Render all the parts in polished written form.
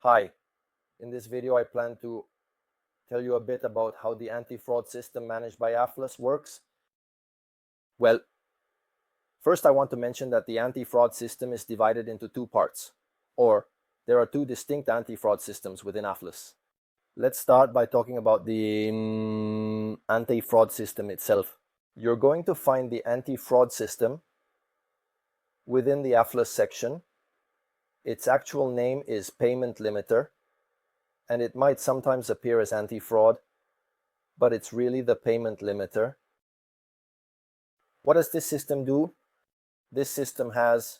Hi, in this video I plan to tell you a bit about how the anti-fraud system managed by Afrus works. Well, first I want to mention that the anti-fraud system is divided into two parts, or there are two distinct anti-fraud systems within Afrus. Let's start by talking about the anti-fraud system itself. You're going to find the anti-fraud system within the Afrus section. Its actual name is Payment Limiter, and it might sometimes appear as anti-fraud, but it's really the payment limiter. What does this system do? This system has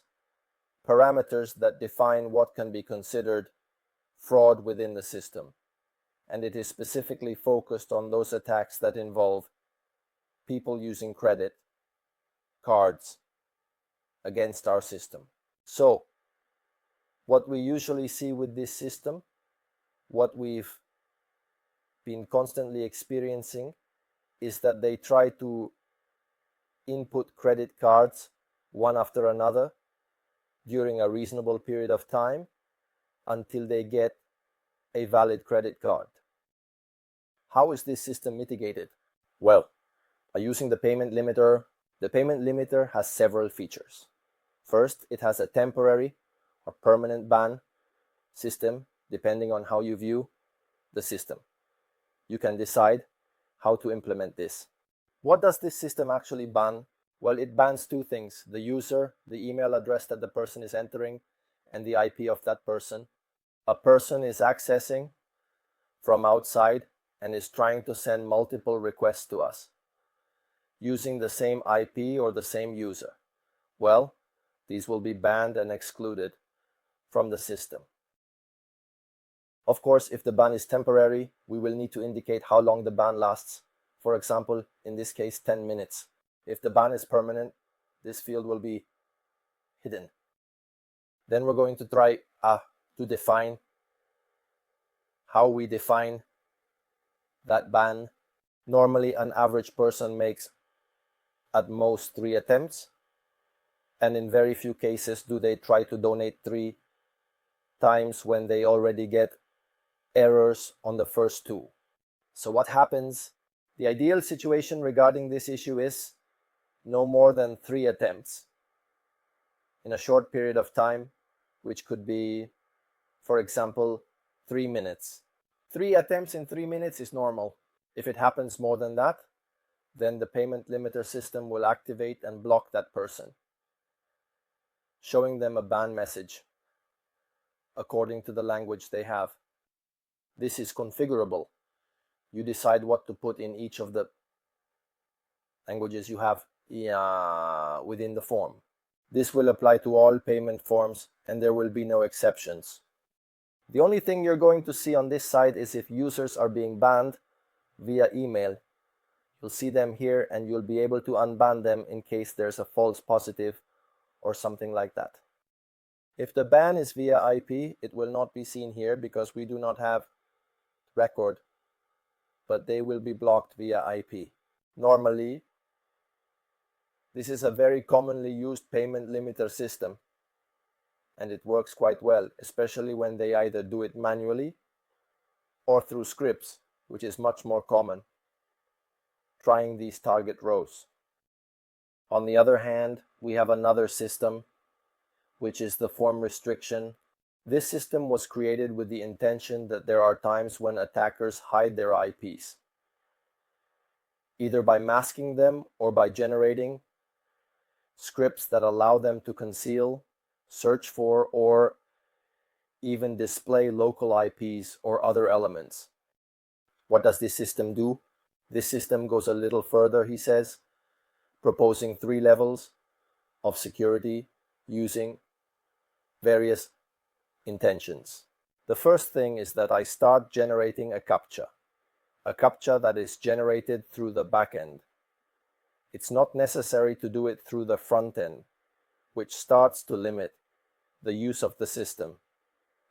parameters that define what can be considered fraud within the system, and it is specifically focused on those attacks that involve people using credit cards against our system. So, what we usually see with this system, what we've been constantly experiencing, is that they try to input credit cards one after another during a reasonable period of time until they get a valid credit card. How is this system mitigated? Well, by using the payment limiter has several features. First, it has a temporary or permanent ban system depending on how you view the system. You can decide how to implement this. What does this system actually ban? Well, it bans two things: the user, the email address that the person is entering, and the IP of that person. A person is accessing from outside and is trying to send multiple requests to us using the same IP or the same user. Well, these will be banned and excluded from the system. Of course, if the ban is temporary, we will need to indicate how long the ban lasts. For example, in this case, 10 minutes. If the ban is permanent, this field will be hidden. Then we're going to try to define how we define that ban. Normally, an average person makes at most 3 attempts, and in very few cases do they try to donate 3 times when they already get errors on the first 2. So what happens? The ideal situation regarding this issue is no more than 3 attempts in a short period of time, which could be, for example, 3 minutes. 3 attempts in 3 minutes is normal. If it happens more than that, then the payment limiter system will activate and block that person, showing them a ban message according to the language they have. This is configurable. You decide what to put in each of the languages you have within the form. This will apply to all payment forms, and there will be no exceptions. The only thing you're going to see on this side is if users are being banned via email. You'll see them here, and you'll be able to unban them in case there's a false positive or something like that. If the ban is via IP, it will not be seen here because we do not have record, but they will be blocked via IP. Normally, this is a very commonly used payment limiter system, and it works quite well, especially when they either do it manually or through scripts, which is much more common, trying these target rows. On the other hand, we have another system, which is the form restriction. This system was created with the intention that there are times when attackers hide their IPs, either by masking them or by generating scripts that allow them to conceal, search for, or even display local IPs or other elements. What does this system do? This system goes a little further, he says, proposing 3 levels of security using various intentions. The first thing is that I start generating a CAPTCHA that is generated through the back end. It's not necessary to do it through the front end, which starts to limit the use of the system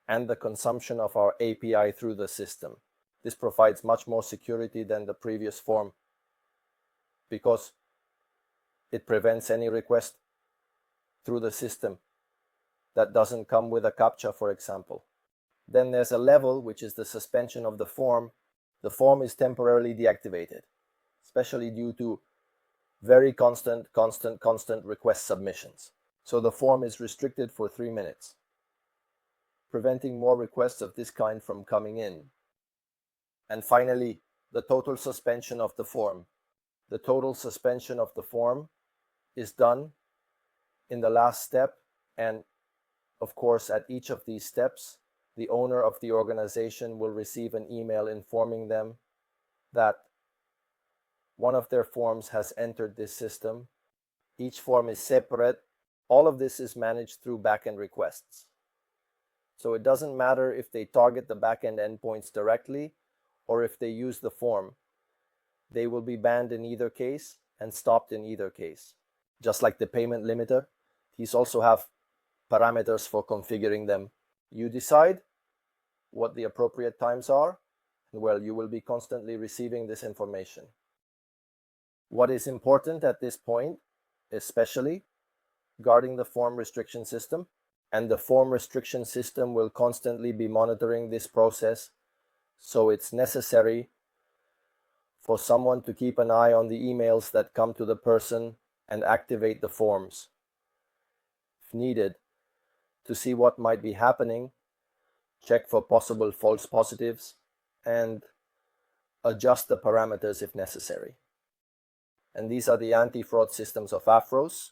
and the consumption of our API through the system. This provides much more security than the previous form because it prevents any request through the system that doesn't come with a CAPTCHA, for example. Then there's a level, which is the suspension of the form. The form is temporarily deactivated, especially due to very constant request submissions. So the form is restricted for 3 minutes, preventing more requests of this kind from coming in. And finally, the total suspension of the form. The total suspension of the form is done in the last step, and of course, at each of these steps, the owner of the organization will receive an email informing them that one of their forms has entered this system. Each form is separate. All of this is managed through backend requests. So it doesn't matter if they target the backend endpoints directly or if they use the form. They will be banned in either case and stopped in either case. Just like the payment limiter, these also have parameters for configuring them. You decide what the appropriate times are, and well, you will be constantly receiving this information. What is important at this point, especially guarding the form restriction system, and the form restriction system will constantly be monitoring this process, so it's necessary for someone to keep an eye on the emails that come to the person and activate the forms, if needed, to see what might be happening, check for possible false positives, and adjust the parameters if necessary. And these are the anti-fraud systems of Afrus.